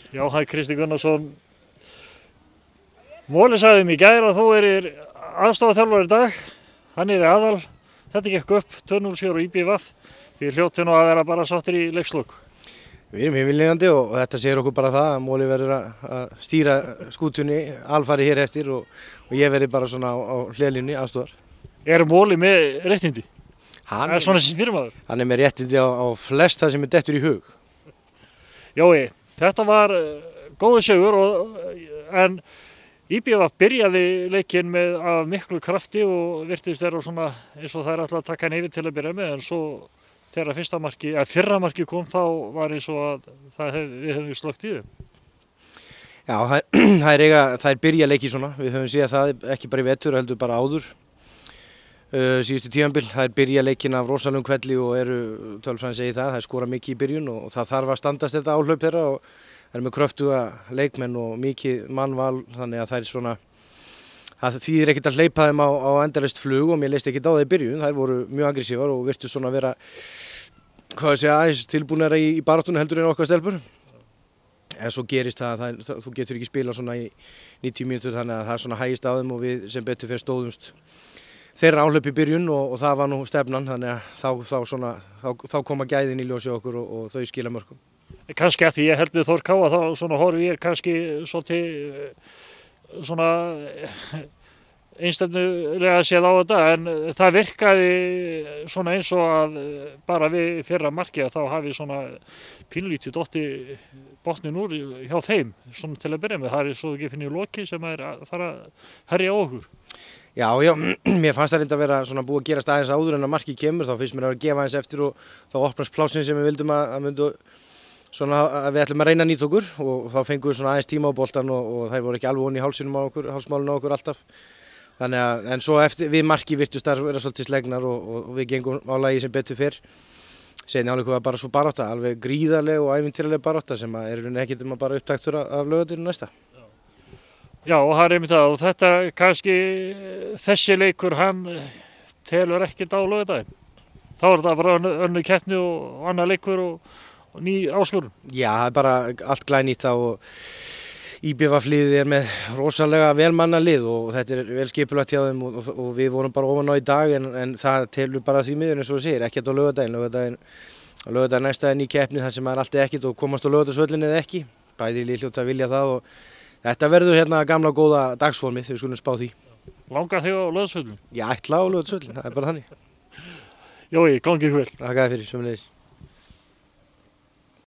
Já, hæ Kristi Gunnarsson. Móli sagði mér í gær að þú erir aðstoðarþjálfari í dag. Hann er í aðal. Þetta gekk upp 2-0 sigur á IBVF. Því hljóti nú að vera bara sáttir í leikslok. Við erum yfirligandi og þetta segir okkur bara það að Móli verður að stýra skútunni alfari hér eftir og ég verði bara svona á hliðlínunni aðstoðar. Er Móli með réttindi? Hann er svona sem stýrimaður? Hann er með réttindi á flest það sem er dettur í hug. Jói, þetta var góður sigur en IBVF byrjaði leikinn af miklu krafti og virtist vera svona eins og það er alltaf að taka hann yfir til að byrja með, en svo þegar fyrra marki kom þá var eins og að við hefum slökkt í þeim. Já, þær byrja leiki svona, við höfum séð það ekki bara í vetur heldur bara áður. Síðustu tímabil, þær byrja leikinn af rosalugum hvelli og eru, tölfræðin segir það skora mikið í byrjun og það þarf að standast þetta áhlaup þeirra og það með kröftuga leikmenn og mikið mannval, þannig að þær svona, það þýðir ekkert að hleypa þeim á endalaust flug og mér leist ekkert á það í byrjun, þær voru mjög aggressívar og virtu svona vera, aðeins tilbúnara í baráttunni heldur en okkar stelpur. En svo gerist það þú getur ekki spila svona í 90 mínútur þannig að það svona hægist á þeim og við sem betur fyrir stóðumst þeirra áhlaup í byrjun og það var nú stefnan, þannig að þá koma gæðin í ljósi okkur og þau skila mörkum. Kannski að því ég held með Þór Káa þá svona horfi ég kannski svolítið svona einstefnulega séð á þetta, en það virkaði svona eins og að bara við fyrra markið þá hafi svona pínlítið dotti botnin úr hjá þeim svona til að byrja með. Það er svo ekki finnir loki sem er að fara að herja á okkur. Já, mér fannst það reynda að vera svona búið að gerast aðeins áður en að markið kemur, þá finnst mér að gefa aðeins eftir og þá opnast plássin sem við vildum að myndu svona að við ætlum að reyna að nýta okkur og þá fengum við svona aðeins tíma á boltan og þær voru ekki alveg onni í hálsmálinu á okkur alltaf. Þannig að, en svo eftir við markið virtust þar vera svolítið slegnar og við gengum á lagi sem betur fyrr. Seinni hálfleikur var bara svo barátta, alveg gríðarleg og ævintýraleg barátta sem að ekkert bara upptaktur af Laugardalnum næsta. Já, og það er einmitt það og þetta kannski, þessi leikur hann telur ekkert á Laugardaginn. Þá er þetta bara önnur keppni og annar leikur og ný áskorun. Já, það er bara allt glænýtt þá og IBVF-liðið er með rosalega velmanna lið og þetta er vel skipulagt hjá þeim og við vorum bara ofan á í dag en það telur bara því miður eins og þú segir, ekkert á Laugardaginn næsta er ný keppni þar sem er alltaf ekkert og komast á Laugardagsvöllinn eða ekki. Bæði lið hljóta að vilja það og þetta verður hérna gamla góða dagsformið þegar við skulum spá því. Langar þig á Laugardagsvöllinn? Ég ætla á Laugardagsvöllinn, það er bara þannig. Jói, gangi ykkur vel. Þakka þér fyrir, sömuleiðis.